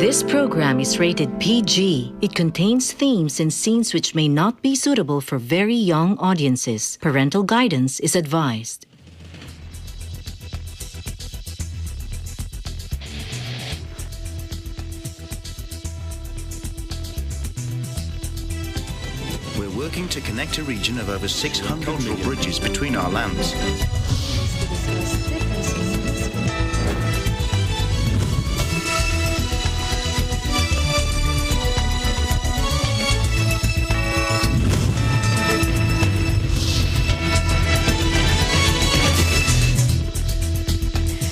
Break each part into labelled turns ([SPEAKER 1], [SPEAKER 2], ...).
[SPEAKER 1] This program is rated PG. It contains themes and scenes which may not be suitable for very young audiences. Parental guidance is advised.
[SPEAKER 2] We're working to connect a region of over 600 cultural bridges between our lands.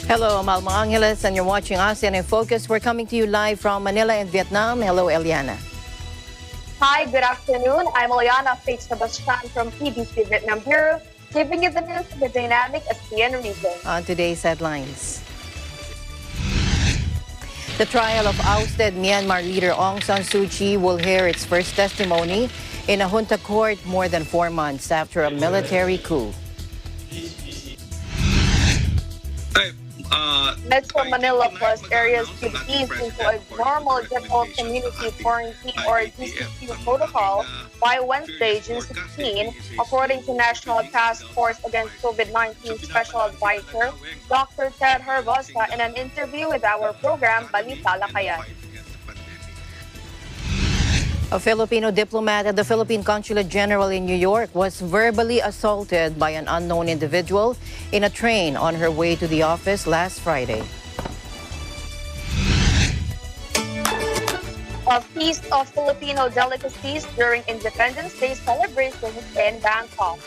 [SPEAKER 3] Hello, I'm Alma Angeles, and you're watching ASEAN in Focus. We're coming to you live from Manila in Vietnam. Hello, Eliana.
[SPEAKER 4] Hi, good afternoon. I'm Eliana Sebastian from PBC Vietnam Bureau, giving you the news of the dynamic ASEAN region.
[SPEAKER 3] On today's headlines. The trial of ousted Myanmar leader Aung San Suu Kyi will hear its first testimony in a junta court more than 4 months after a military coup.
[SPEAKER 4] Metro Manila plus areas could ease into a normal general community quarantine or DCQ protocol by Wednesday, June 16, according to National Task Force Against COVID-19 Special Advisor Dr. Ted Herbosa in an interview with our program Balita Lakayan.
[SPEAKER 3] A Filipino diplomat at the Philippine Consulate General in New York was verbally assaulted by an unknown individual in a train on her way to the office last Friday.
[SPEAKER 4] A feast of Filipino delicacies during Independence Day celebrations in Bangkok.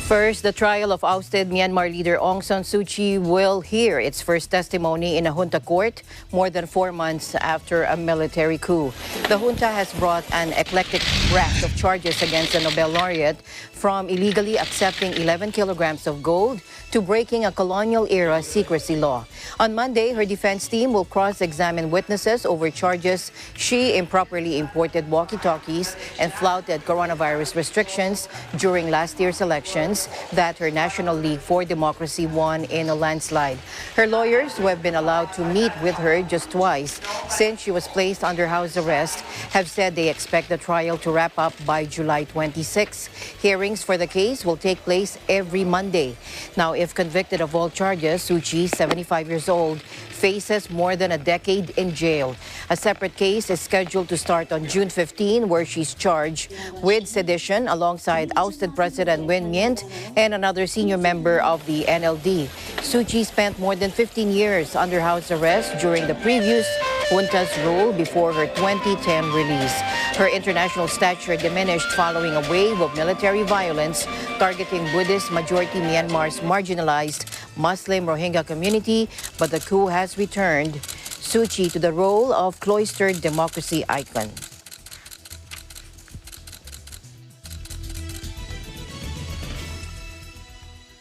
[SPEAKER 3] First, the trial of ousted Myanmar leader Aung San Suu Kyi will hear its first testimony in a junta court more than 4 months after a military coup. The junta has brought an eclectic raft of charges against the Nobel laureate, from illegally accepting 11 kilograms of gold to breaking a colonial-era secrecy law. On Monday, her defense team will cross-examine witnesses over charges she improperly imported walkie-talkies and flouted coronavirus restrictions during last year's elections that her National League for Democracy won in a landslide. Her lawyers, who have been allowed to meet with her just twice since she was placed under house arrest, have said they expect the trial to wrap up by July 26. Hearings for the case will take place every Monday. Now, if convicted of all charges, Suu Kyi, 75 years old, faces more than a decade in jail. A separate case is scheduled to start on June 15, where she's charged with sedition alongside ousted President Win Myint and another senior member of the NLD. Suu Kyi spent more than 15 years under house arrest during the previous junta's rule before her 2010 release. Her international stature diminished following a wave of military violence targeting Buddhist-majority Myanmar's marginalized Muslim Rohingya community, but the coup has returned Suu Kyi to the role of cloistered democracy icon.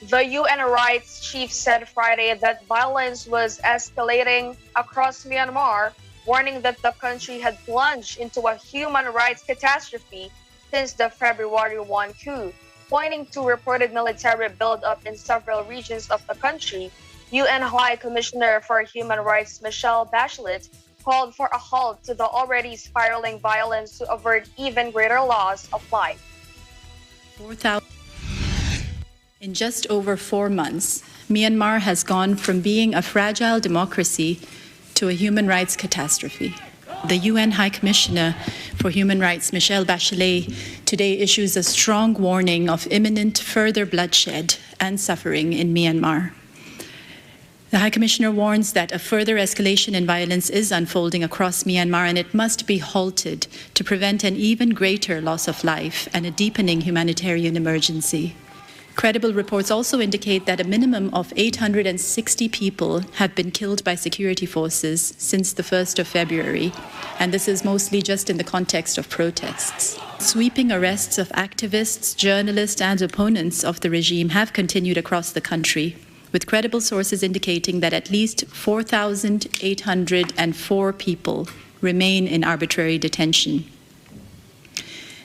[SPEAKER 4] The UN rights chief said Friday that violence was escalating across Myanmar, warning that the country had plunged into a human rights catastrophe since the February 1 coup. Pointing to reported military buildup in several regions of the country, UN High Commissioner for Human Rights Michelle Bachelet called for a halt to the already spiraling violence to avert even greater loss of life.
[SPEAKER 5] 4,000. In just over 4 months, Myanmar has gone from being a fragile democracy to a human rights catastrophe. The UN High Commissioner for Human Rights, Michelle Bachelet, today issues a strong warning of imminent further bloodshed and suffering in Myanmar. The High Commissioner warns that a further escalation in violence is unfolding across Myanmar, and it must be halted to prevent an even greater loss of life and a deepening humanitarian emergency. Credible reports also indicate that a minimum of 860 people have been killed by security forces since the 1st of February, and this is mostly just in the context of protests. Sweeping arrests of activists, journalists, and opponents of the regime have continued across the country, with credible sources indicating that at least 4,804 people remain in arbitrary detention.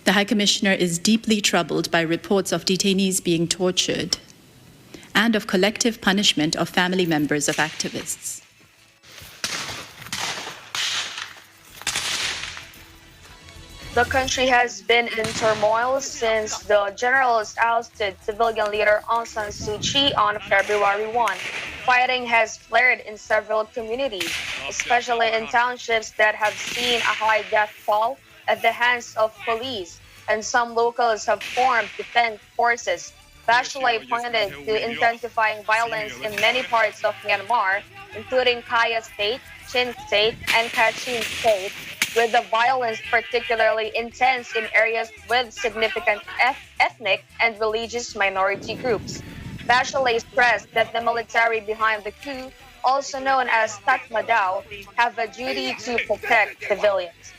[SPEAKER 5] The High Commissioner is deeply troubled by reports of detainees being tortured and of collective punishment of family members of activists.
[SPEAKER 4] The country has been in turmoil since the generals ousted civilian leader Aung San Suu Kyi on February 1. Fighting has flared in several communities, especially in townships that have seen a high death toll at the hands of police, and some locals have formed defense forces. Bachelet pointed to intensifying violence in many parts of Myanmar, including Kaya State, Chin State, and Kachin State, with the violence particularly intense in areas with significant ethnic and religious minority groups. Bachelet stressed that the military behind the coup, also known as Tatmadaw, have a duty to protect civilians.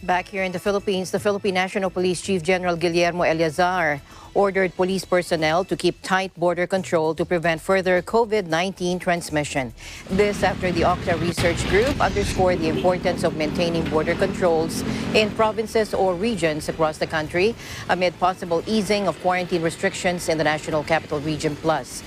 [SPEAKER 3] Back here in the Philippines, the Philippine National Police Chief General Guillermo Eleazar ordered police personnel to keep tight border control to prevent further COVID-19 transmission. This after the Octa Research Group underscored the importance of maintaining border controls in provinces or regions across the country amid possible easing of quarantine restrictions in the National Capital Region Plus.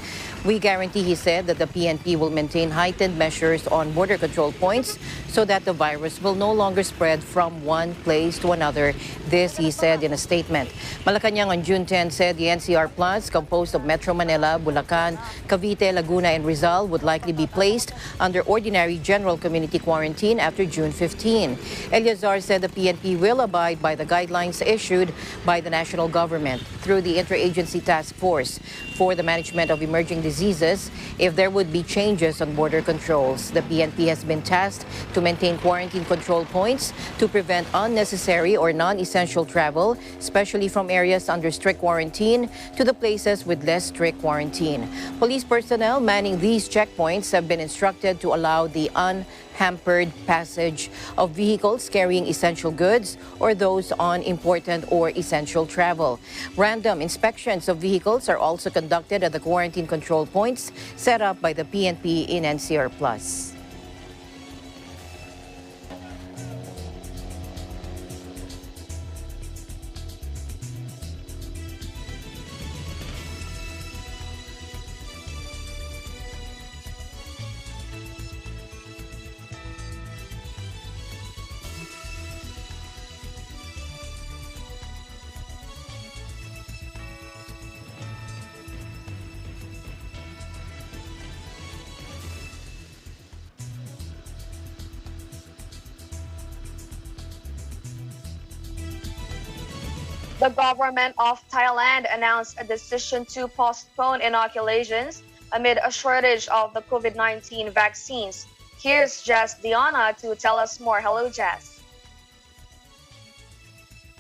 [SPEAKER 3] We guarantee, he said, that the PNP will maintain heightened measures on border control points so that the virus will no longer spread from one place to another. This, he said in a statement. Malacanang on June 10 said the NCR Plus, composed of Metro Manila, Bulacan, Cavite, Laguna, and Rizal, would likely be placed under ordinary general community quarantine after June 15. Eleazar said the PNP will abide by the guidelines issued by the national government through the Interagency Task Force for the Management of Emerging Diseases if there would be changes on border controls. The PNP has been tasked to maintain quarantine control points to prevent unnecessary or non-essential travel, especially from areas under strict quarantine to the places with less strict quarantine. Police personnel manning these checkpoints have been instructed to allow the unhampered passage of vehicles carrying essential goods or those on important or essential travel. Random inspections of vehicles are also conducted at the quarantine control points set up by the PNP in NCR Plus.
[SPEAKER 4] The government of Thailand announced a decision to postpone inoculations amid a shortage of the COVID-19 vaccines. Here's Jess Diana to tell us more. Hello, Jess.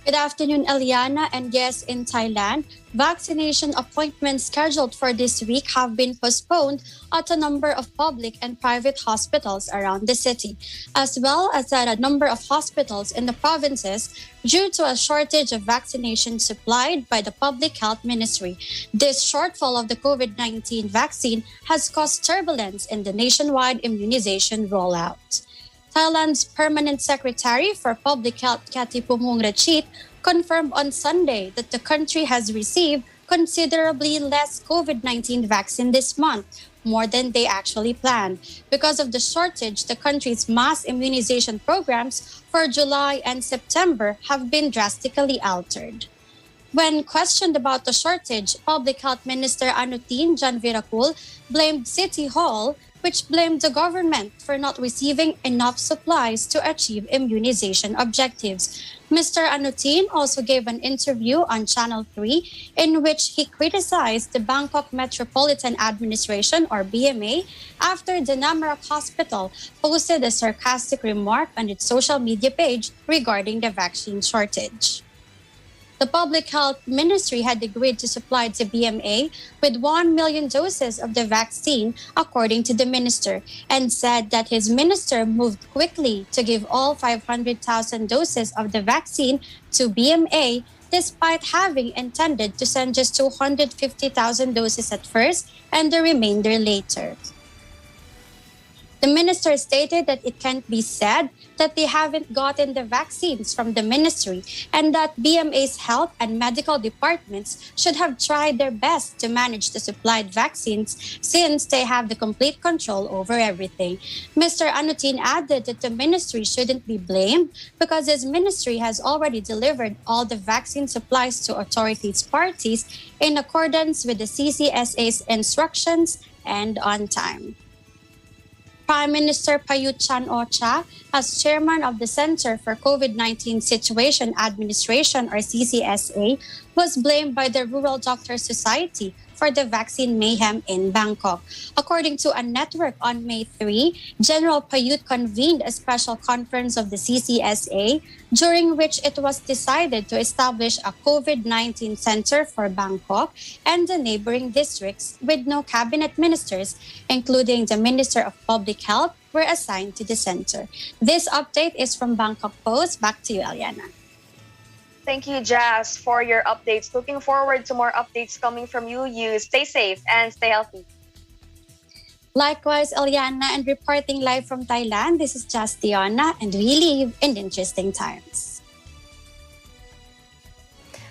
[SPEAKER 6] Good afternoon, Eliana, and yes, in Thailand, vaccination appointments scheduled for this week have been postponed at a number of public and private hospitals around the city, as well as at a number of hospitals in the provinces due to a shortage of vaccination supplied by the Public Health Ministry. This shortfall of the COVID-19 vaccine has caused turbulence in the nationwide immunization rollout. Thailand's Permanent Secretary for Public Health, Katipumung Rachit, confirmed on Sunday that the country has received considerably less COVID-19 vaccine this month, more than they actually planned. Because of the shortage, the country's mass immunization programs for July and September have been drastically altered. When questioned about the shortage, Public Health Minister Anutin Janvirakul blamed City Hall, which blamed the government for not receiving enough supplies to achieve immunization objectives. Mr. Anutin also gave an interview on Channel 3 in which he criticized the Bangkok Metropolitan Administration, or BMA, after the Namarak Hospital posted a sarcastic remark on its social media page regarding the vaccine shortage. The Public Health Ministry had agreed to supply the BMA with 1 million doses of the vaccine, according to the minister, and said that his minister moved quickly to give all 500,000 doses of the vaccine to BMA, despite having intended to send just 250,000 doses at first and the remainder later. The minister stated that it can't be said that they haven't gotten the vaccines from the ministry and that BMA's health and medical departments should have tried their best to manage the supplied vaccines since they have the complete control over everything. Mr. Anutin added that the ministry shouldn't be blamed because his ministry has already delivered all the vaccine supplies to authorities parties in accordance with the CCSA's instructions and on time. Prime Minister Prayut Chan-o-cha, as chairman of the Center for COVID-19 Situation Administration or CCSA, was blamed by the Rural Doctor Society for the vaccine mayhem in Bangkok. According to a network on May 3, General Prayut convened a special conference of the CCSA during which it was decided to establish a COVID-19 center for Bangkok and the neighboring districts with no cabinet ministers, including the Minister of Public Health, were assigned to the center. This update is from Bangkok Post. Back to you, Eliana.
[SPEAKER 4] Thank you, Jazz, for your updates. Looking forward to more updates coming from you. You stay safe and stay healthy.
[SPEAKER 6] Likewise, Eliana, and reporting live from Thailand, this is Jazz Diona, and we live in interesting times.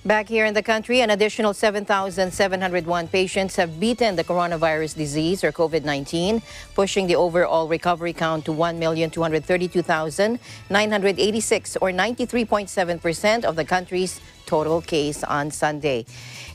[SPEAKER 3] Back here in the country, an additional 7,701 patients have beaten the coronavirus disease or COVID-19, pushing the overall recovery count to 1,232,986 or 93.7% of the country's total case on Sunday.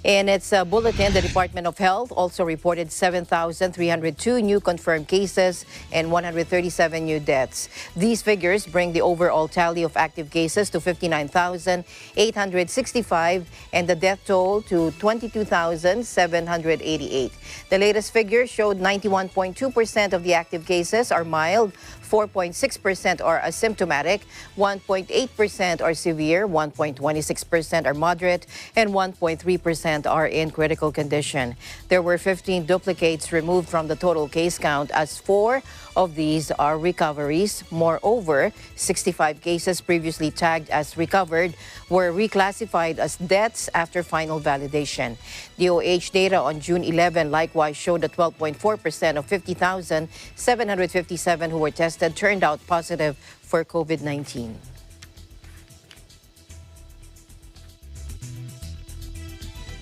[SPEAKER 3] In its bulletin, the Department of Health also reported 7,302 new confirmed cases and 137 new deaths. These figures bring the overall tally of active cases to 59,865 and the death toll to 22,788. The latest figure showed 91.2% of the active cases are mild, 4.6% are asymptomatic, 1.8% are severe, 1.26% are moderate, and 1.3% are in critical condition. There were 15 duplicates removed from the total case count, as 4 of these are recoveries. Moreover, 65 cases previously tagged as recovered were reclassified as deaths after final validation. DOH data on June 11 likewise showed that 12.4% of 50,757 who were tested turned out positive for COVID-19.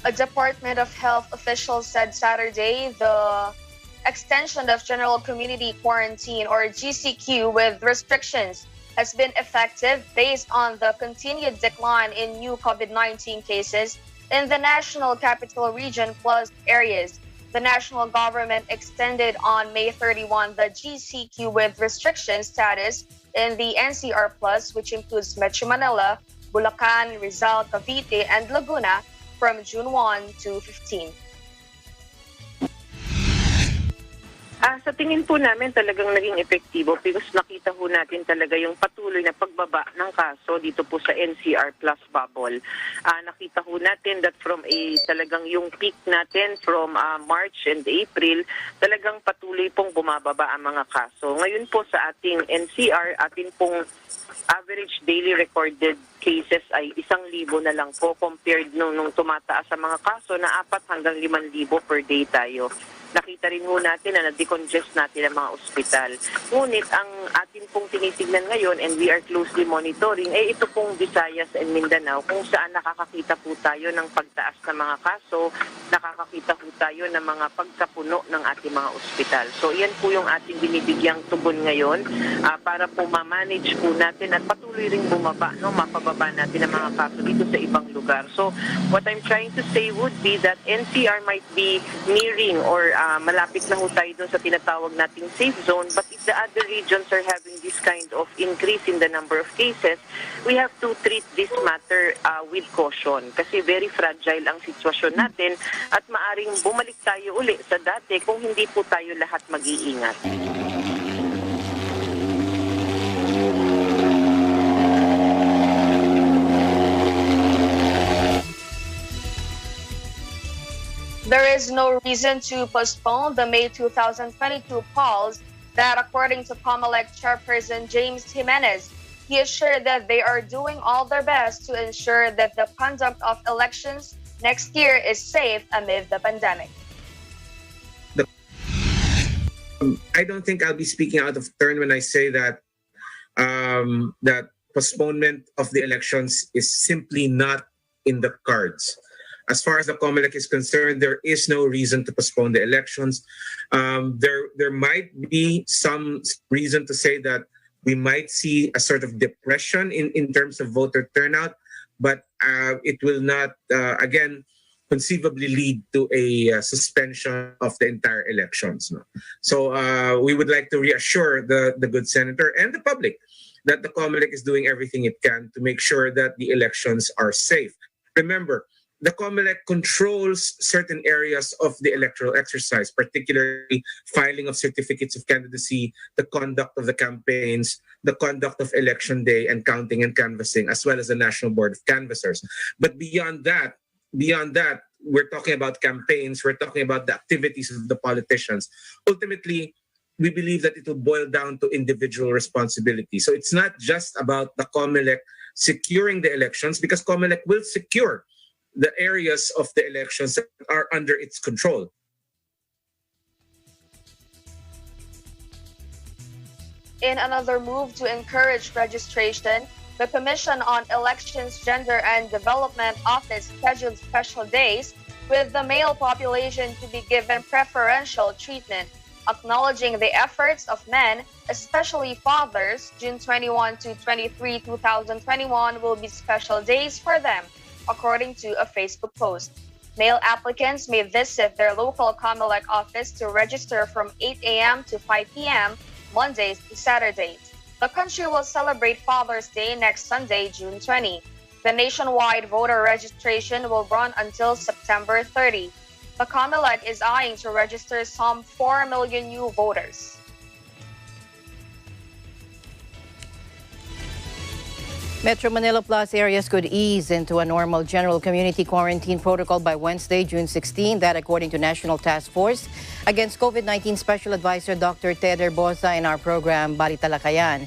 [SPEAKER 4] A Department of Health official said Saturday the extension of general community quarantine or GCQ with restrictions has been effective based on the continued decline in new COVID-19 cases in the National Capital Region plus areas. The national government extended on May 31 the GCQ with restriction status in the NCR plus, which includes Metro Manila, Bulacan, Rizal, Cavite, and Laguna from June 1 to 15.
[SPEAKER 7] Sa tingin po namin talagang naging epektibo because nakita po natin talaga yung patuloy na pagbaba ng kaso dito po sa NCR plus bubble. Nakita po natin that from talagang yung peak natin from March and April, talagang patuloy pong bumababa ang mga kaso. Ngayon po sa ating NCR, atin pong average daily recorded cases ay 1,000 na lang po compared nung tumataas sa mga kaso na 4 hanggang 5,000 per day tayo. Nakita rin ho natin na na-decongest natin ang mga ospital. Ngunit ang atin pong tinitignan ngayon and we are closely monitoring ay ito pong Visayas and Mindanao kung saan nakakakita po tayo ng pagtaas ng mga kaso, nakakakita po tayo ng mga pagkapuno ng ating mga ospital. So yan po yung ating binibigyang tugon ngayon para po ma-manage po natin at patuloy rin bumaba, mapababa natin ang mga kaso dito sa ibang lugar. So what I'm trying to say would be that NCR might be nearing or malapit na ho tayo dun sa tinatawag nating safe zone, but if the other regions are having this kind of increase in the number of cases, we have to treat this matter with caution kasi very fragile ang sitwasyon natin at maaring bumalik tayo uli sa dati kung hindi po tayo lahat mag-iingat.
[SPEAKER 4] There is no reason to postpone the May 2022 polls that, according to COMELEC chairperson James Jimenez, he assured that they are doing all their best to ensure that the conduct of elections next year is safe amid the pandemic.
[SPEAKER 8] I don't think I'll be speaking out of turn when I say that that postponement of the elections is simply not in the cards. As far as the COMELEC is concerned, there is no reason to postpone the elections. There might be some reason to say that we might see a sort of depression in terms of voter turnout, but it will not, again, conceivably lead to a suspension of the entire elections. No? So we would like to reassure the good senator and the public that the COMELEC is doing everything it can to make sure that the elections are safe. Remember, the COMELEC controls certain areas of the electoral exercise, particularly filing of certificates of candidacy, the conduct of the campaigns, the conduct of election day and counting and canvassing, as well as the National Board of Canvassers. But beyond that, we're talking about campaigns, we're talking about the activities of the politicians. Ultimately, we believe that it will boil down to individual responsibility. So it's not just about the COMELEC securing the elections, because COMELEC will secure the areas of the elections that are under its control.
[SPEAKER 4] In another move to encourage registration, the Commission on Elections, Gender and Development Office scheduled special days with the male population to be given preferential treatment, acknowledging the efforts of men, especially fathers. June 21 to 23, 2021 will be special days for them, according to a Facebook post. Male applicants may visit their local COMELEC office to register from 8 a.m. to 5 p.m. Mondays to Saturdays. The country will celebrate Father's Day next Sunday, June 20. The nationwide voter registration will run until September 30. The COMELEC is eyeing to register some 4 million new voters.
[SPEAKER 3] Metro Manila Plus areas could ease into a normal general community quarantine protocol by Wednesday, June 16. That according to National Task Force Against COVID-19 Special Advisor Dr. Ted Herbosa in our program, Balitalakayan.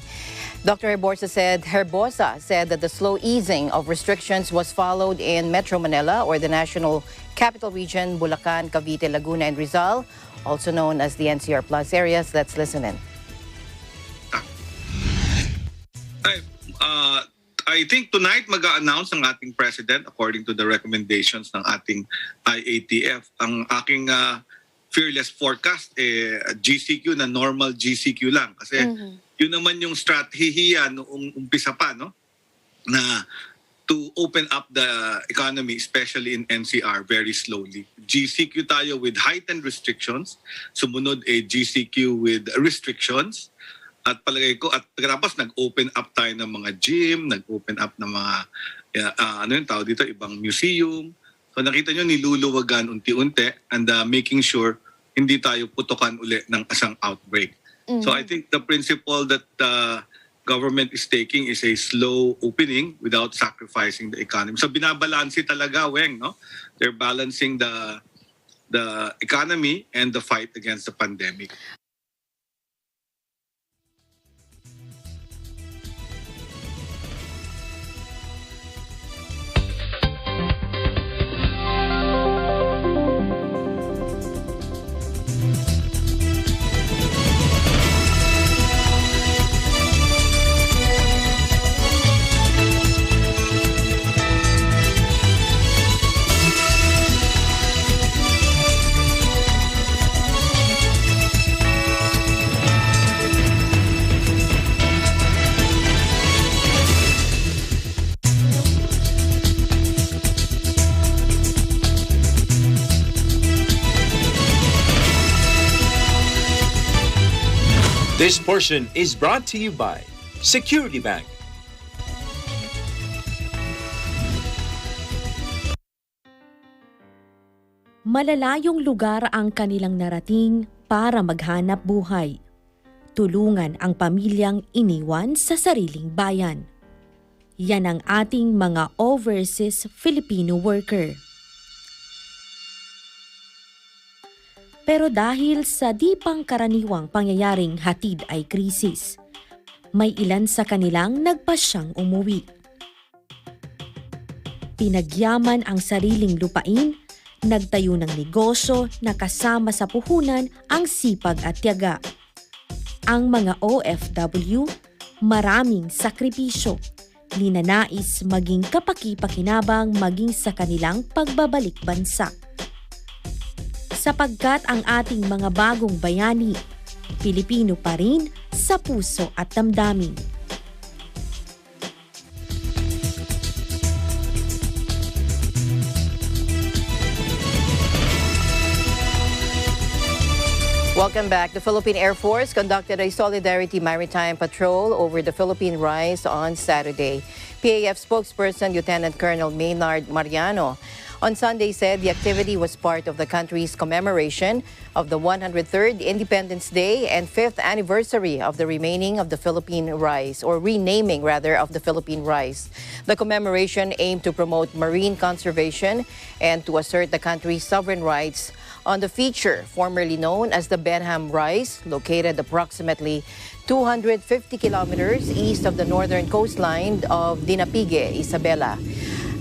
[SPEAKER 3] Dr. Herbosa said that the slow easing of restrictions was followed in Metro Manila, or the National Capital Region, Bulacan, Cavite, Laguna, and Rizal, also known as the NCR Plus areas. Let's listen in.
[SPEAKER 9] I think tonight mag-a-announce ang ating president according to the recommendations ng ating IATF. Ang aking fearless forecast, GCQ na normal GCQ lang. Kasi yun naman yung strategy noong umpisa pa, no? Na to open up the economy, especially in NCR, very slowly. GCQ tayo with heightened restrictions. Sumunod GCQ with restrictions. At palagay ko, at pagkatapos nag-open up tayo ng mga gym, nag-open up ng mga, ibang museum. So nakita nyo, niluluwagan unti-unti and making sure hindi tayo putukan uli ng isang outbreak. So I think the principle that the government is taking is a slow opening without sacrificing the economy. So binabalansi talaga, Weng, no? They're balancing the economy and the fight against the pandemic.
[SPEAKER 10] This portion is brought to you by Security Bank.
[SPEAKER 11] Malalayong lugar ang kanilang narating para maghanap buhay. Tulungan ang pamilyang iniwan sa sariling bayan. Yan ang ating mga overseas Filipino worker. Pero dahil sa di pangkaraniwang pangyayaring hatid ay krisis, may ilan sa kanilang nagpasyang umuwi. Pinagyaman ang sariling lupain Nagtayo ng negosyo na kasama sa puhunan ang sipag at tiyaga. Ang mga OFW, maraming sakripisyo, ninanais maging kapaki-pakinabang maging sa kanilang pagbabalik bansa. Sapagkat ang ating mga bagong bayani, Pilipino pa rin sa puso at damdamin.
[SPEAKER 3] Welcome back. The Philippine Air Force conducted a Solidarity Maritime Patrol over the Philippine Rise on Saturday. PAF spokesperson Lieutenant Colonel Maynard Mariano on Sunday said the activity was part of the country's commemoration of the 103rd Independence Day and 5th anniversary of the renaming of the Philippine Rise. The commemoration aimed to promote marine conservation and to assert the country's sovereign rights on the feature formerly known as the Benham Rise, located approximately 250 kilometers east of the northern coastline of Dinapigue, Isabela.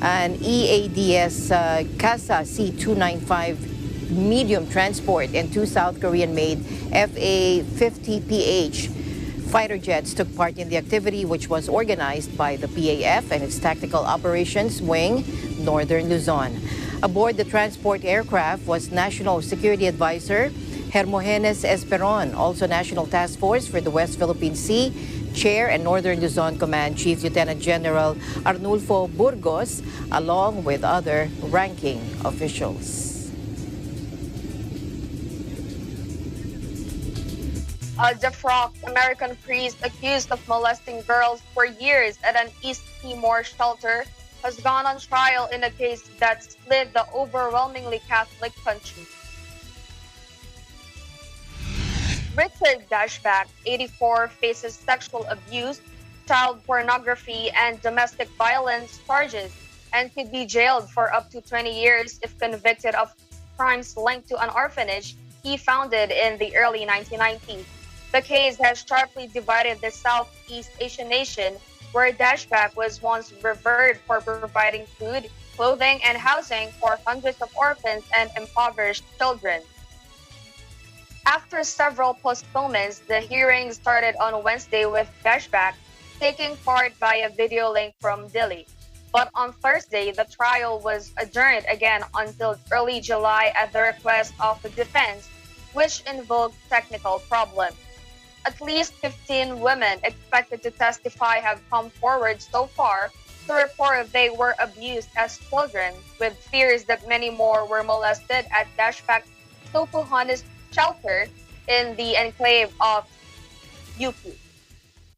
[SPEAKER 3] An EADS Casa C-295 medium transport and two South Korean-made FA-50PH fighter jets took part in the activity, which was organized by the PAF and its Tactical Operations Wing, Northern Luzon. Aboard the transport aircraft was National Security Advisor Hermogenes Esperon, also National Task Force for the West Philippine Sea, Chair and Northern Luzon Command Chief Lieutenant General Arnulfo Burgos, along with other ranking officials.
[SPEAKER 4] A defrocked American priest accused of molesting girls for years at an East Timor shelter has gone on trial in a case that split the overwhelmingly Catholic country. Richard Dashback, 84, faces sexual abuse, child pornography, and domestic violence charges and could be jailed for up to 20 years if convicted of crimes linked to an orphanage he founded in the early 1990s. The case has sharply divided the Southeast Asian nation, where Dashback was once revered for providing food, clothing, and housing for hundreds of orphans and impoverished children. After several postponements, the hearing started on Wednesday with Dashback taking part via video link from Delhi. But on Thursday, the trial was adjourned again until early July at the request of the defense, which invoked technical problems. At least 15 women expected to testify have come forward so far to report they were abused as children, with fears that many more were molested at Dashback's Tokuhanis shelter in the enclave of Yuku.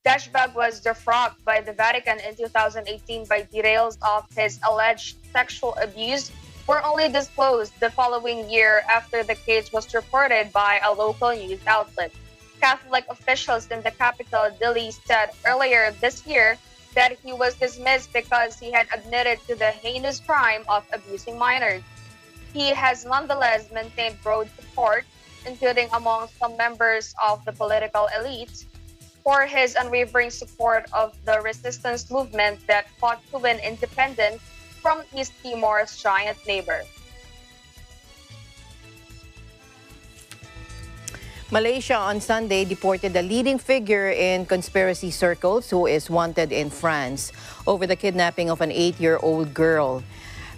[SPEAKER 4] Dashback was defrocked by the Vatican in 2018 by details of his alleged sexual abuse were only disclosed the following year after the case was reported by a local news outlet. Catholic officials in the capital, Delhi, said earlier this year that he was dismissed because he had admitted to the heinous crime of abusing minors. He has nonetheless maintained broad support, including among some members of the political elite, for his unwavering support of the resistance movement that fought to win independence from East Timor's giant neighbor.
[SPEAKER 3] Malaysia on Sunday deported a leading figure in conspiracy circles who is wanted in France over the kidnapping of an 8-year-old girl.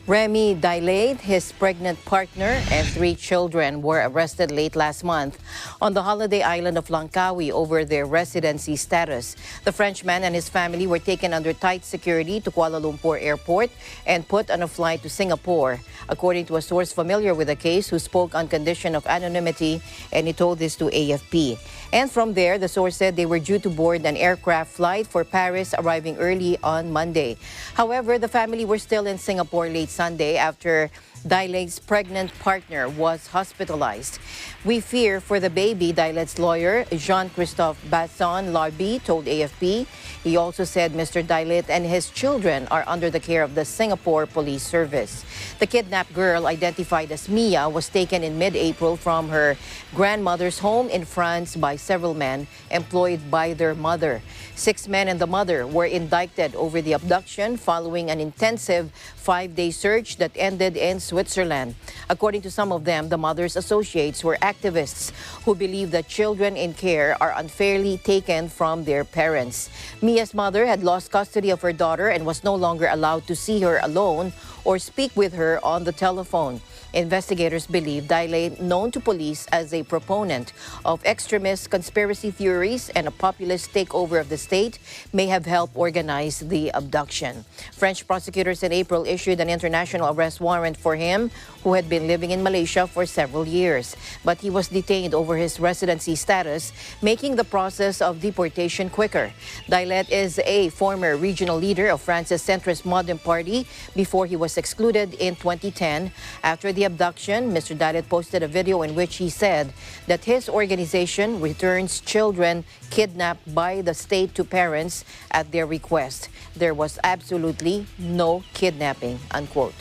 [SPEAKER 3] Remy Daillet, his pregnant partner, and 3 children were arrested late last month on the holiday island of Langkawi over their residency status. The Frenchman and his family were taken under tight security to Kuala Lumpur Airport and put on a flight to Singapore, according to a source familiar with the case who spoke on condition of anonymity, and he told this to AFP. And from there, the source said they were due to board an aircraft flight for Paris, arriving early on Monday. However, the family were still in Singapore late Sunday after Daillet's pregnant partner was hospitalized. We fear for the baby, Daillet's lawyer, Jean-Christophe Basson-Larbi, told AFP. He also said Mr. Daillet and his children are under the care of the Singapore Police Service. The kidnapped girl, identified as Mia, was taken in mid-April from her grandmother's home in France by several men employed by their mother. 6 men and the mother were indicted over the abduction following an intensive 5-day search that ended in Switzerland. According to some of them, the mother's associates were activists who believe that children in care are unfairly taken from their parents. Mia's mother had lost custody of her daughter and was no longer allowed to see her alone or speak with her on the telephone. Investigators believe Daile, known to police as a proponent of extremist conspiracy theories and a populist takeover of the state, may have helped organize the abduction. French prosecutors in April issued an international arrest warrant for him, who had been living in Malaysia for several years. But he was detained over his residency status, making the process of deportation quicker. Daile is a former regional leader of France's centrist Modem Party before he was excluded in 2010. After the abduction, Mr. Dalet posted a video in which he said that his organization returns children kidnapped by the state to parents at their request. There was absolutely no kidnapping, unquote.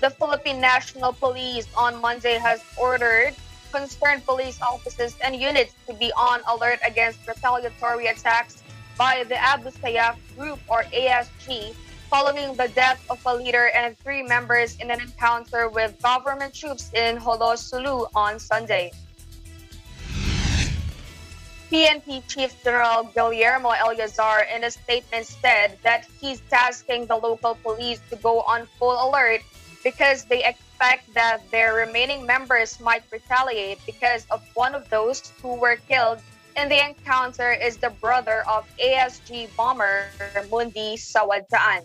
[SPEAKER 4] The Philippine National Police on Monday has ordered concerned police officers and units to be on alert against retaliatory attacks by the Abu Sayyaf Group, or ASG, following the death of a leader and 3 members in an encounter with government troops in Holo Sulu on Sunday. PNP Chief General Guillermo Eleazar in a statement said that he's tasking the local police to go on full alert because they expect that their remaining members might retaliate because of one of those who were killed in the encounter is the brother of ASG bomber Mundi Sawadjaan.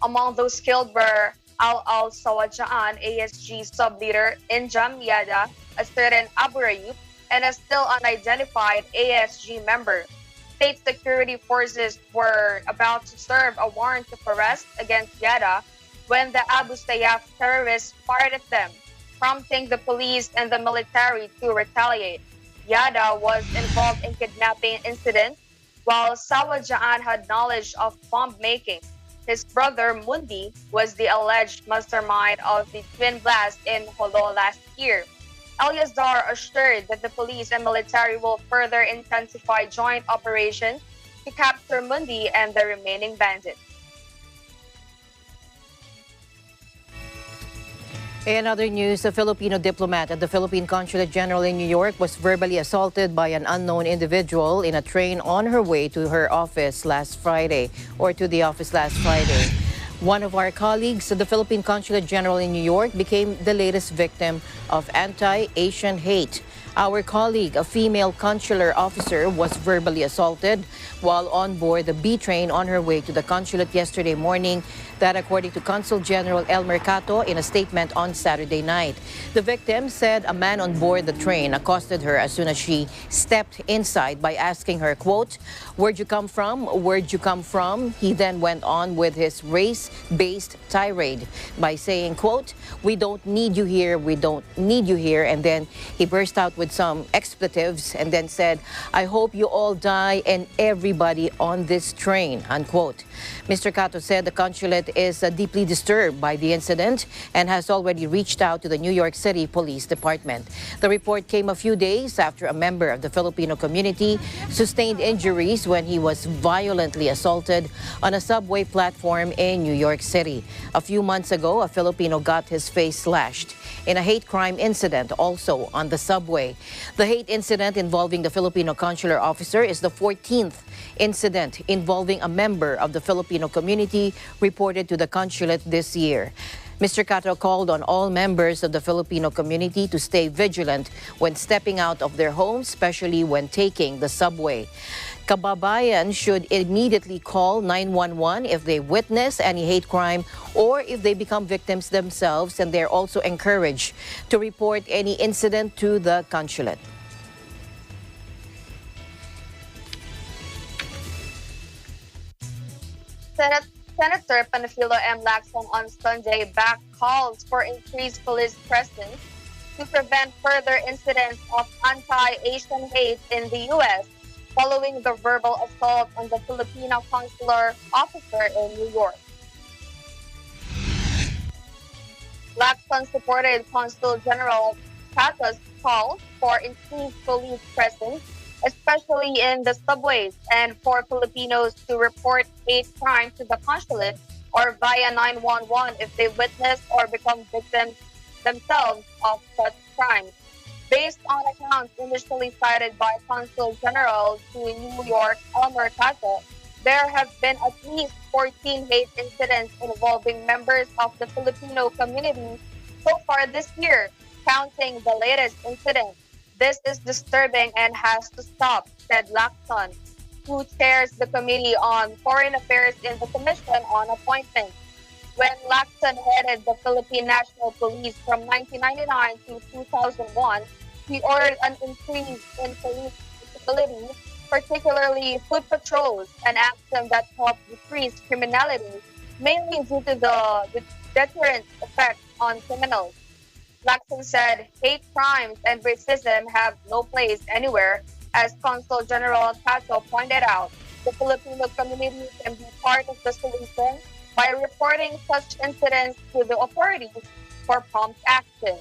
[SPEAKER 4] Among those killed were Al Sawadjaan, ASG sub-leader Injam Yada, a certain Abu Rayub, and a still unidentified ASG member. State security forces were about to serve a warrant of arrest against Yada when the Abu Sayyaf terrorists fired at them, prompting the police and the military to retaliate. Yada was involved in kidnapping incident, while Sawadjaan had knowledge of bomb making. His brother Mundi was the alleged mastermind of the twin blast in Holo last year. Eleazar assured that the police and military will further intensify joint operations to capture Mundi and the remaining bandits.
[SPEAKER 3] In other news, a Filipino diplomat at the Philippine Consulate General in New York was verbally assaulted by an unknown individual in a train on her way to the office last Friday. One of our colleagues at the Philippine Consulate General in New York became the latest victim of anti-Asian hate. Our colleague, a female consular officer, was verbally assaulted while on board the B train on her way to the consulate yesterday morning. That according to Consul General El Mercato in a statement on Saturday night. The victim said a man on board the train accosted her as soon as she stepped inside by asking her, quote, "Where'd you come from? Where'd you come from?" He then went on with his race-based tirade by saying, quote, "We don't need you here, we don't need you here." And then he burst out with some expletives and then said, "I hope you all die and everybody on this train," unquote. Mr. Cato said the consulate is deeply disturbed by the incident and has already reached out to the New York City Police Department. The report came a few days after a member of the Filipino community sustained injuries when he was violently assaulted on a subway platform in New York City. A few months ago, a Filipino got his face slashed in a hate crime incident also on the subway. The hate incident involving the Filipino consular officer is the 14th incident involving a member of the Filipino community reported to the consulate this year. Mr. Cato called on all members of the Filipino community to stay vigilant when stepping out of their homes, especially when taking the subway. Kababayan should immediately call 911 if they witness any hate crime or if they become victims themselves, and they're also encouraged to report any incident to the consulate.
[SPEAKER 4] Senator Panfilo M. Lacson on Sunday backed calls for increased police presence to prevent further incidents of anti-Asian hate in the U.S. following the verbal assault on the Filipino consular officer in New York. Lacson supported Consul General Cato's call for increased police presence especially in the subways, and for Filipinos to report hate crime to the consulate or via 911 if they witness or become victims themselves of such crimes. Based on accounts initially cited by Consul General to New York Elmer Caso, there have been at least 14 hate incidents involving members of the Filipino community so far this year, counting the latest incident. This is disturbing and has to stop, said Lacson, who chairs the Committee on Foreign Affairs in the Commission on Appointments. When Lacson headed the Philippine National Police from 1999 to 2001, he ordered an increase in police visibility, particularly foot patrols, an action that helped decrease criminality, mainly due to the deterrent effect on criminals. Lacson said hate crimes and racism have no place anywhere. As Consul General Cato pointed out, the Filipino community can be part of the solution by reporting such incidents to the authorities for prompt action.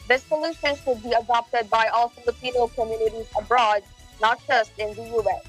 [SPEAKER 4] This solution should be adopted by all Filipino communities abroad, not just in the U.S.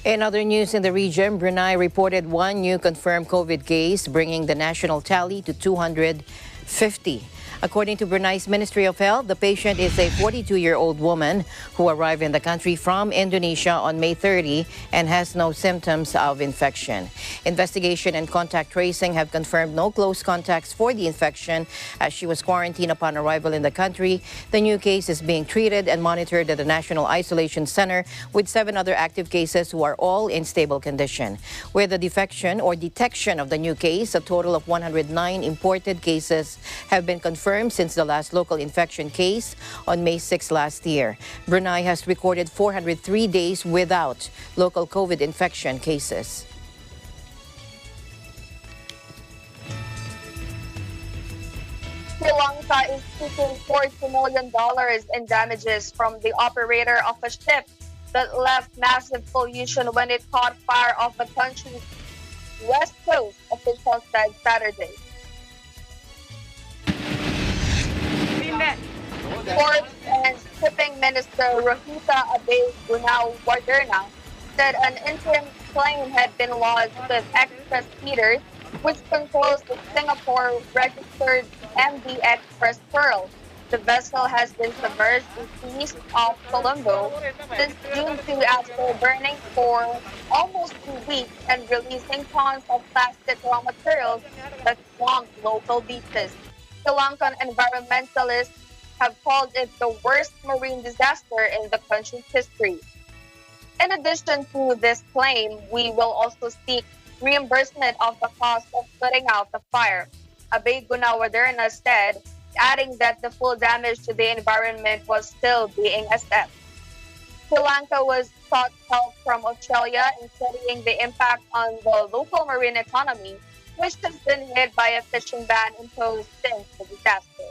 [SPEAKER 3] In other news in the region, Brunei reported one new confirmed COVID case, bringing the national tally to 250. According to Brunei's Ministry of Health, the patient is a 42-year-old woman who arrived in the country from Indonesia on May 30 and has no symptoms of infection. Investigation and contact tracing have confirmed no close contacts for the infection as she was quarantined upon arrival in the country. The new case is being treated and monitored at the National Isolation Center with 7 other active cases who are all in stable condition. With the defection or detection of the new case, a total of 109 imported cases have been confirmed since the last local infection case on May 6 last year. Brunei has recorded 403 days without local COVID infection cases.
[SPEAKER 4] Sri Lanka is seeking $40 million in damages from the operator of a ship that left massive pollution when it caught fire off the country's west coast, officials said Saturday. Ports and Shipping Minister Rohita Abe-Gunawarderna said an interim claim had been lodged with Express Peters, which controls the Singapore-registered MV Express Pearl. The vessel has been submerged in seas off Colombo since June 2 after burning for almost 2 weeks and releasing tons of plastic raw materials that swamped local beaches. Sri Lankan environmentalists have called it the worst marine disaster in the country's history. In addition to this claim, we will also seek reimbursement of the cost of putting out the fire, Abe-Gunawarderna said, adding that the full damage to the environment was still being assessed. Sri Lanka was sought help from Australia in studying the impact on the local marine economy, which has been hit by a fishing ban imposed since the disaster.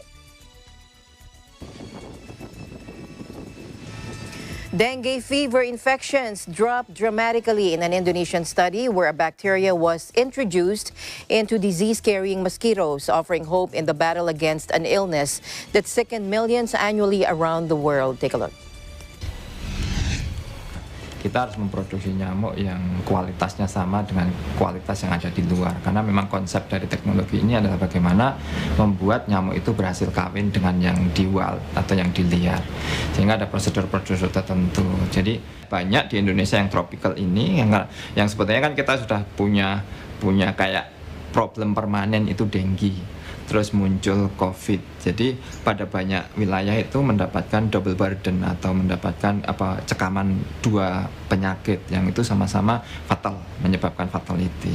[SPEAKER 3] Dengue fever infections dropped dramatically in an Indonesian study where a bacteria was introduced into disease-carrying mosquitoes, offering hope in the battle against an illness that sickened millions annually around the world. Take a look.
[SPEAKER 12] Kita harus memproduksi nyamuk yang kualitasnya sama dengan kualitas yang ada di luar. Karena memang konsep dari teknologi ini adalah bagaimana membuat nyamuk itu berhasil kawin dengan yang di wild atau yang di liar. Sehingga ada prosedur-prosedur tertentu. Jadi banyak di Indonesia yang tropical ini yang sebetulnya kan kita sudah punya kayak problem permanen itu dengue. Terus muncul COVID. Jadi pada banyak wilayah itu mendapatkan double burden atau mendapatkan cekaman 2 penyakit yang itu sama-sama fatal, menyebabkan fatality.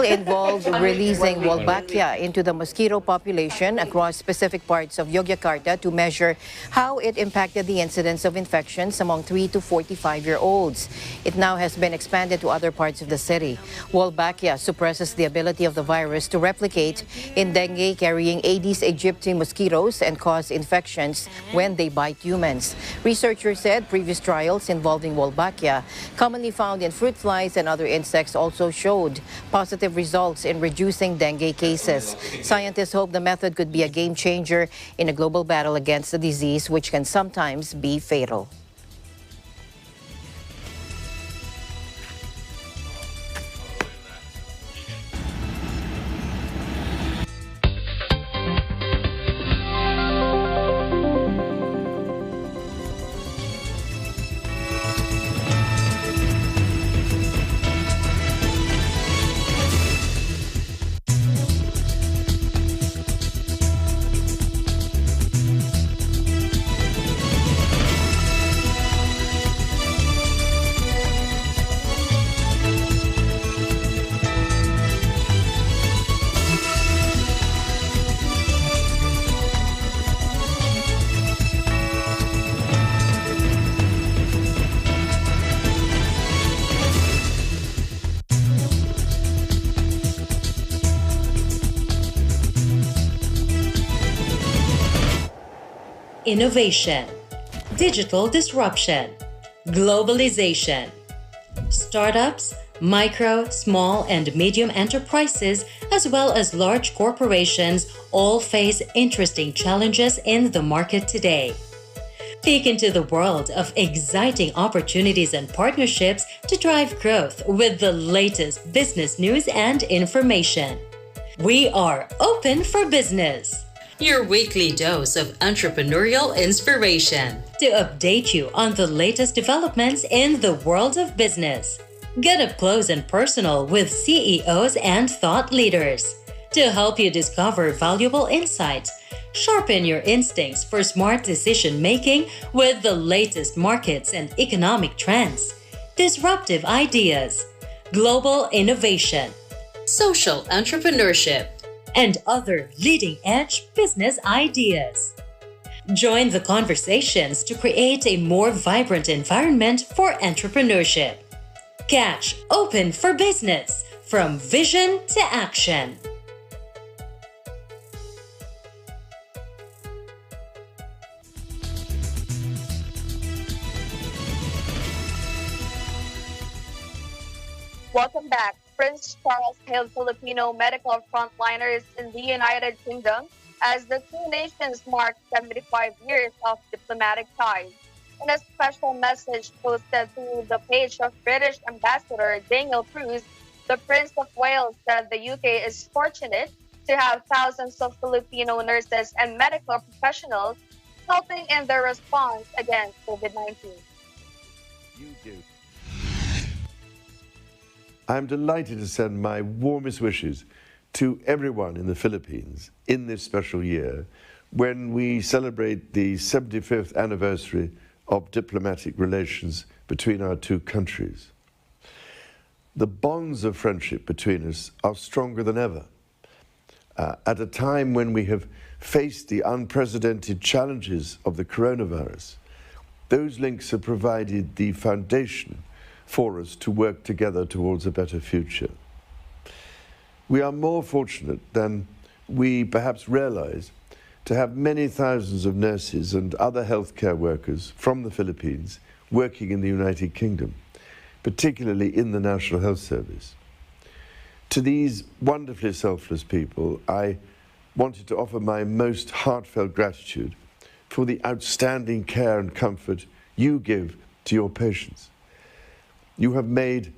[SPEAKER 3] Involved releasing Wolbachia into the mosquito population across specific parts of Yogyakarta to measure how it impacted the incidence of infections among 3 to 45-year-olds. It now has been expanded to other parts of the city. Wolbachia suppresses the ability of the virus to replicate in dengue-carrying Aedes aegypti mosquitoes and cause infections when they bite humans. Researchers said previous trials involving Wolbachia, commonly found in fruit flies and other insects, also showed positive results in reducing dengue cases. Scientists hope the method could be a game changer in a global battle against the disease, which can sometimes be fatal.
[SPEAKER 13] Innovation, digital disruption, globalization. Startups, micro, small, and medium enterprises, as well as large corporations, all face interesting challenges in the market today. Peek into the world of exciting opportunities and partnerships to drive growth with the latest business news and information. We are open for business. Your weekly dose of entrepreneurial inspiration to update you on the latest developments in the world of business. Get up close and personal with CEOs and thought leaders to help you discover valuable insights, sharpen your instincts for smart decision making with the latest markets and economic trends, disruptive ideas, global innovation, social entrepreneurship, and other leading-edge business ideas. Join the conversations to create a more vibrant environment for entrepreneurship. Catch Open for Business, from vision to action.
[SPEAKER 4] Welcome back. Prince Charles hailed Filipino medical frontliners in the United Kingdom as the two nations mark 75 years of diplomatic ties. In a special message posted to the page of British Ambassador Daniel Cruz, the Prince of Wales said the UK is fortunate to have thousands of Filipino nurses and medical professionals helping in their response against COVID-19.
[SPEAKER 14] I'm delighted to send my warmest wishes to everyone in the Philippines in this special year when we celebrate the 75th anniversary of diplomatic relations between our two countries. The bonds of friendship between us are stronger than ever. At a time when we have faced the unprecedented challenges of the coronavirus, those links have provided the foundation for us to work together towards a better future. We are more fortunate than we perhaps realize to have many thousands of nurses and other healthcare workers from the Philippines working in the United Kingdom, particularly in the National Health Service. To these wonderfully selfless people, I wanted to offer my most heartfelt gratitude for the outstanding care and comfort you give to your patients. You have made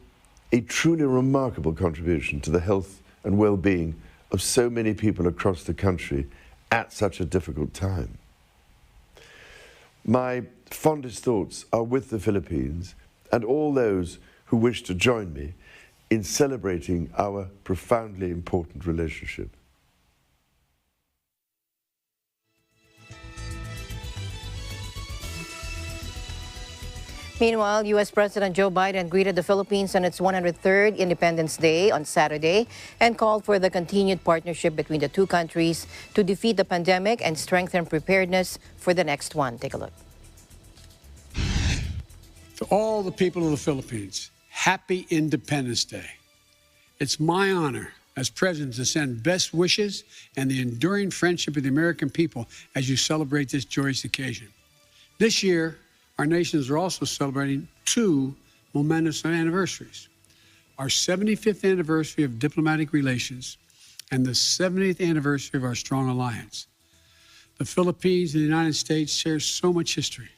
[SPEAKER 14] a truly remarkable contribution to the health and well-being of so many people across the country at such a difficult time. My fondest thoughts are with the Philippines and all those who wish to join me in celebrating our profoundly important relationship.
[SPEAKER 3] Meanwhile, U.S. President Joe Biden greeted the Philippines on its 103rd Independence Day on Saturday and called for the continued partnership between the two countries to defeat the pandemic and strengthen preparedness for the next one. Take a look.
[SPEAKER 15] To all the people of the Philippines, happy Independence Day. It's my honor as president to send best wishes and the enduring friendship of the American people as you celebrate this joyous occasion. This year, our nations are also celebrating two momentous anniversaries. our 75th anniversary of diplomatic relations, and the 70th anniversary of our strong alliance. The Philippines and the United States share so much history,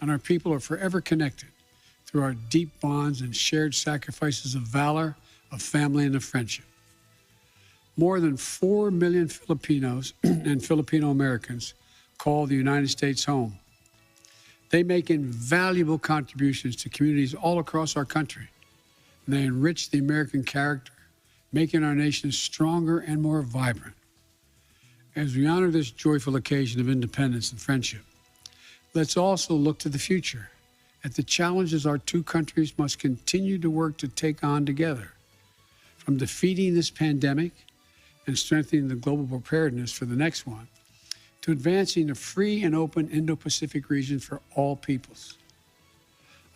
[SPEAKER 15] and our people are forever connected through our deep bonds and shared sacrifices of valor, of family, and of friendship. More than 4 million Filipinos and Filipino Americans call the United States home. They make invaluable contributions to communities all across our country, and they enrich the American character, making our nation stronger and more vibrant. As we honor this joyful occasion of independence and friendship, let's also look to the future, at the challenges our two countries must continue to work to take on together. From defeating this pandemic and strengthening the global preparedness for the next one, to advancing a free and open Indo-Pacific region for all peoples.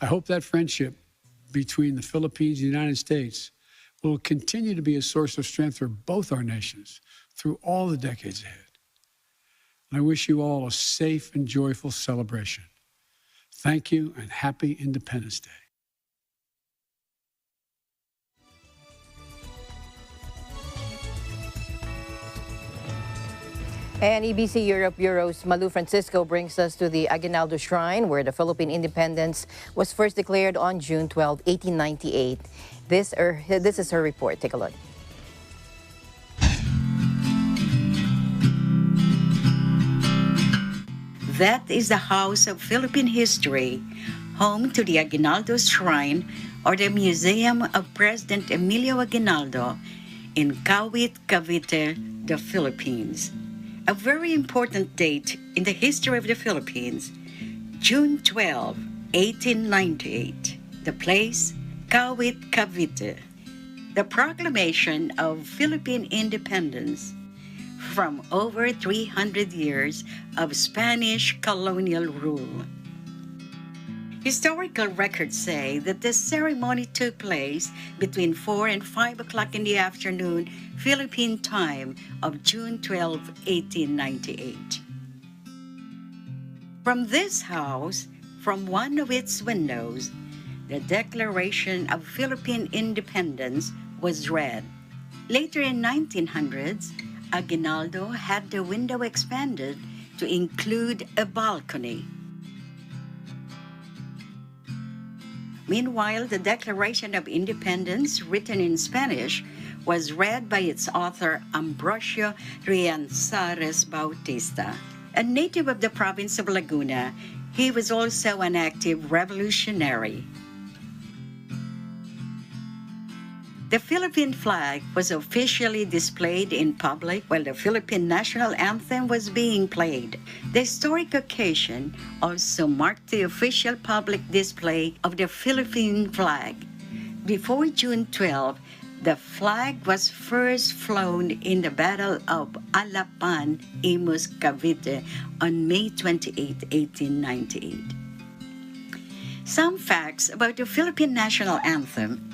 [SPEAKER 15] I hope that friendship between the Philippines and the United States will continue to be a source of strength for both our nations through all the decades ahead. And I wish you all a safe and joyful celebration. Thank you and happy Independence Day.
[SPEAKER 3] And EBC Europe Bureau's Malu Francisco brings us to the Aguinaldo Shrine, where the Philippine independence was first declared on June 12, 1898. This is her report. Take a look.
[SPEAKER 16] That is the House of Philippine History, home to the Aguinaldo Shrine, or the Museum of President Emilio Aguinaldo in Kawit, Cavite, the Philippines. A very important date in the history of the Philippines, June 12, 1898. The place, Kawit, Cavite. The proclamation of Philippine independence from over 300 years of Spanish colonial rule. Historical records say that the ceremony took place between 4 and 5 o'clock in the afternoon, Philippine time of June 12, 1898. From this house, from one of its windows, the Declaration of Philippine Independence was read. Later in 1900s, Aguinaldo had the window expanded to include a balcony. Meanwhile, the Declaration of Independence, written in Spanish, was read by its author Ambrosio Rianzares Bautista. A native of the province of Laguna, he was also an active revolutionary. The Philippine flag was officially displayed in public while the Philippine national anthem was being played. The historic occasion also marked the official public display of the Philippine flag. Before June 12, the flag was first flown in the Battle of Alapan, Imus, Cavite on May 28, 1898. Some facts about the Philippine national anthem.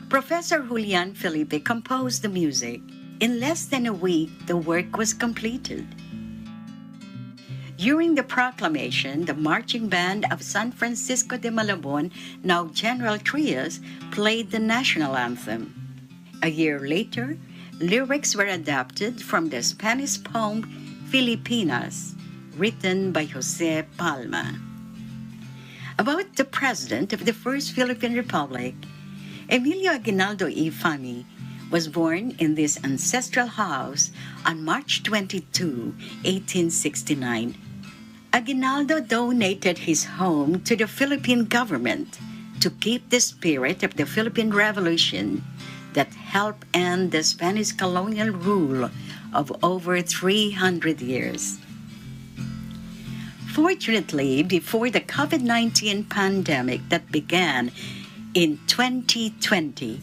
[SPEAKER 16] Professor Julian Felipe composed the music. In less than a week, the work was completed. During the proclamation, the marching band of San Francisco de Malabon, now General Trias, played the national anthem. A year later, lyrics were adapted from the Spanish poem Filipinas, written by Jose Palma. About the president of the First Philippine Republic, Emilio Aguinaldo y Fani was born in this ancestral house on March 22, 1869. Aguinaldo donated his home to the Philippine government to keep the spirit of the Philippine Revolution that helped end the Spanish colonial rule of over 300 years. Fortunately, before the COVID-19 pandemic that began in 2020,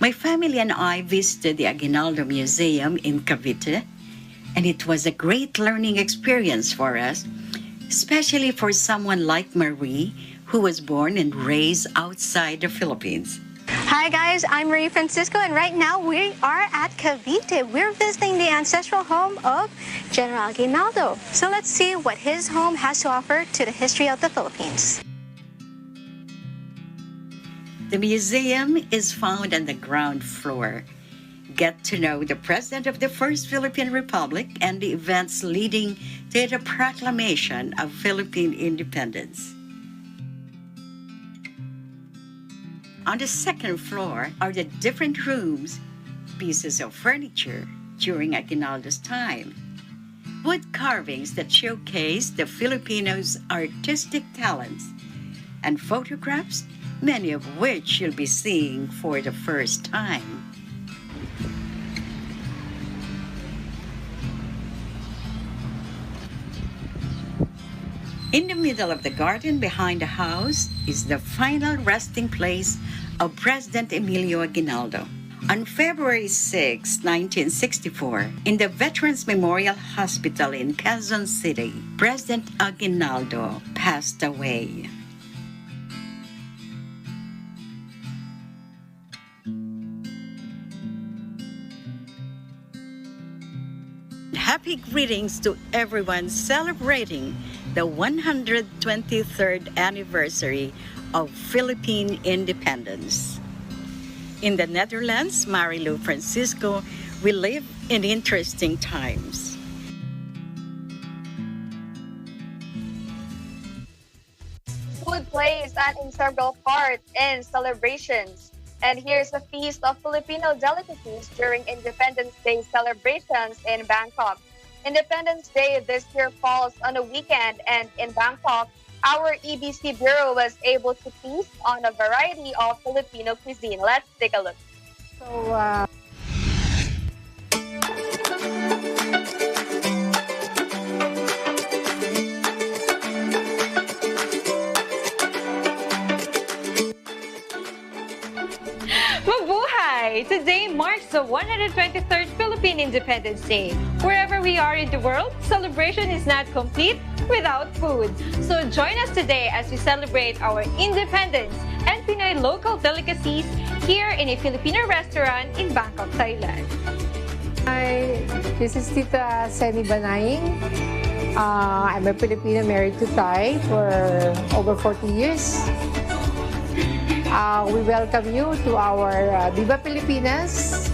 [SPEAKER 16] my family and I visited the Aguinaldo Museum in Cavite, and it was a great learning experience for us, especially for someone like Marie, who was born and raised outside the Philippines.
[SPEAKER 17] Hi guys, I'm Marie Francisco, and right now we are at Cavite. We're visiting the ancestral home of General Aguinaldo. So let's see what his home has to offer to the history of the Philippines.
[SPEAKER 16] The museum is found on the ground floor. Get to know the President of the First Philippine Republic and the events leading to the proclamation of Philippine independence. On the second floor are the different rooms, pieces of furniture during Aguinaldo's time, wood carvings that showcase the Filipinos' artistic talents, and photographs, many of which you'll be seeing for the first time. In the middle of the garden behind the house is the final resting place of President Emilio Aguinaldo. On February 6, 1964, in the Veterans Memorial Hospital in Quezon City, President Aguinaldo passed away. Happy greetings to everyone celebrating the 123rd anniversary of Philippine independence. In the Netherlands, Marilu Francisco, we live in interesting times.
[SPEAKER 4] Food plays an integral part in celebrations. And here's a feast of Filipino delicacies during Independence Day celebrations in Bangkok. Independence Day this year falls on a weekend, and in Bangkok, our EBC Bureau was able to feast on a variety of Filipino cuisine. Let's take a look.
[SPEAKER 18] Mabuhay! Today marks the 123rd Philippine Independence Day. Wherever we are in the world, celebration is not complete without food. So join us today as we celebrate our independence and Pinoy local delicacies here in a Filipino restaurant in Bangkok, Thailand.
[SPEAKER 19] Hi, this is Tita Seni Banaying. I'm a Filipino married to Thai for over 40 years. We welcome you to our Viva Pilipinas.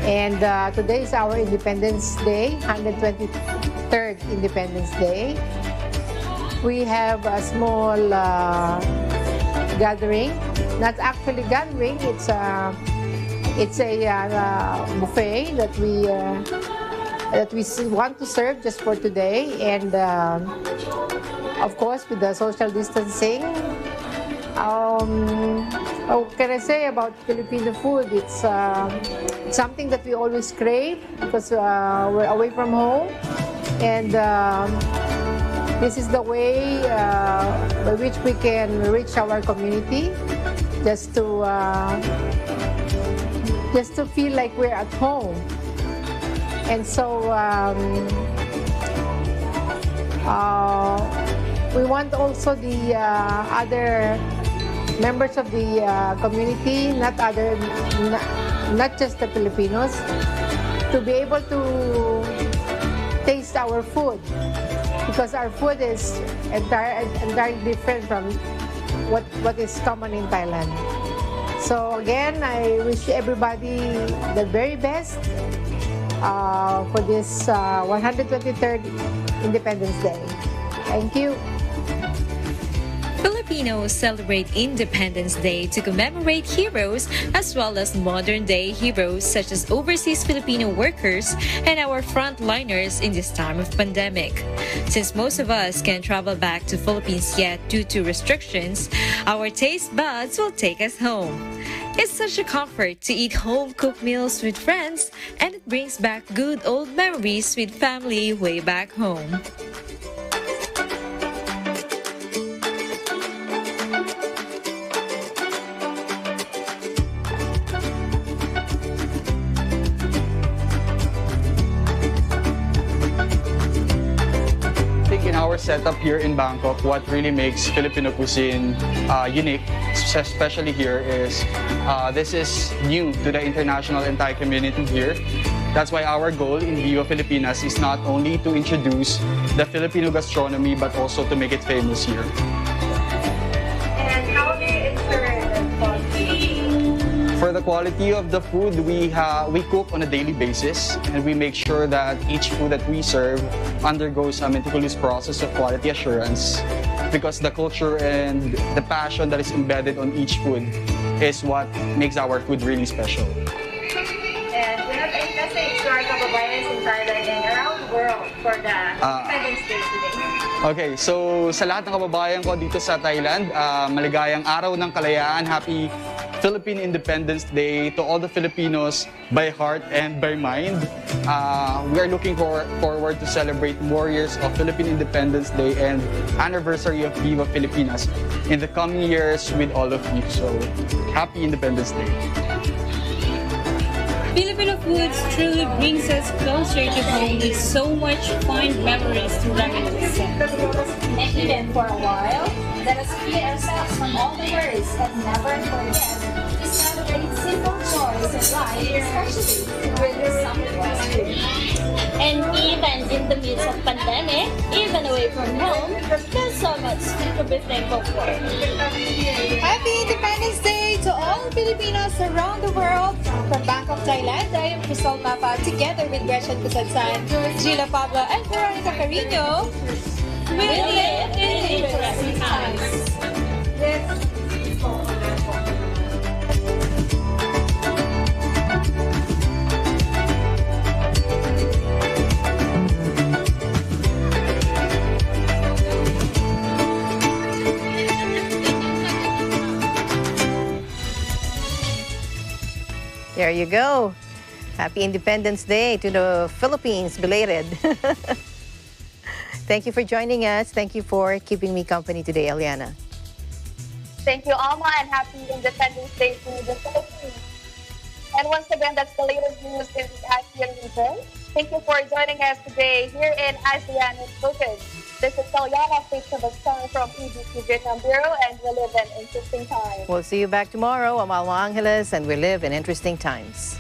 [SPEAKER 19] And today is our Independence Day, 123rd Independence Day. We have a small gathering. Not actually gathering, it's a buffet that we want to serve just for today. And of course, with the social distancing. What can I say about Filipino food? It's something that we always crave because we're away from home, and this is the way by which we can reach our community, just to feel like we're at home. And so we want also the other members of the community, not just the Filipinos, to be able to taste our food, because our food is entirely different from what is common in Thailand. So again, I wish everybody the very best for this 123rd Independence Day. Thank you.
[SPEAKER 20] Filipinos celebrate Independence Day to commemorate heroes as well as modern-day heroes such as overseas Filipino workers and our frontliners in this time of pandemic. Since most of us can't travel back to Philippines yet due to restrictions, our taste buds will take us home. It's such a comfort to eat home-cooked meals with friends, and it brings back good old memories with family way back home.
[SPEAKER 21] Our setup here in Bangkok, what really makes Filipino cuisine unique, especially here, is this is new to the international and Thai community here. That's why our goal in Viva Filipinas is not only to introduce the Filipino gastronomy, but also to make it famous here.
[SPEAKER 18] And how do you ensure that
[SPEAKER 21] For the quality of the food, we cook on a daily basis, and we make sure that each food that we serve undergoes a meticulous process of quality assurance, because the culture and the passion that is embedded on each food is what makes our food really special.
[SPEAKER 18] And we have a message to our kababayans in Thailand and around the world for the Independence Day today.
[SPEAKER 21] Okay, so sa lahat ng kababayan ko dito sa Thailand, maligayang araw ng kalayaan. Happy Philippine Independence Day to all the Filipinos by heart and by mind. We are looking forward to celebrate more years of Philippine Independence Day and anniversary of Viva Filipinas in the coming years with all of you. So, happy Independence Day.
[SPEAKER 1] Filipino foods truly brings us closer to home with so much fond memories to reminisce.
[SPEAKER 22] And even for a while, let us free ourselves from all the worries and never forget to celebrate simple joys in life, especially with the summer food.
[SPEAKER 23] And even in the midst of pandemic, even away from home, there's so much to be thankful for.
[SPEAKER 18] Happy Independence Day to all Filipinos around the world. From Bangkok, Thailand, I am Crystal Mapa, together with Gretchen Kusansan, Gila Pablo, and Veronica Carino.
[SPEAKER 23] We live in interesting times.
[SPEAKER 3] There you go. Happy Independence Day to the Philippines, belated. Thank you for joining us. Thank you for keeping me company today, Eliana.
[SPEAKER 4] Thank you, Alma, and happy Independence Day to the Philippines. And once again, that's the latest news in the ASEAN region. Thank you for joining us today here in ASEAN Focus. This is Eliana Fitchabasang from EBC Vietnam Bureau, and we live in interesting times.
[SPEAKER 3] We'll see you back tomorrow. I'm Alma Angeles, and we live in interesting times.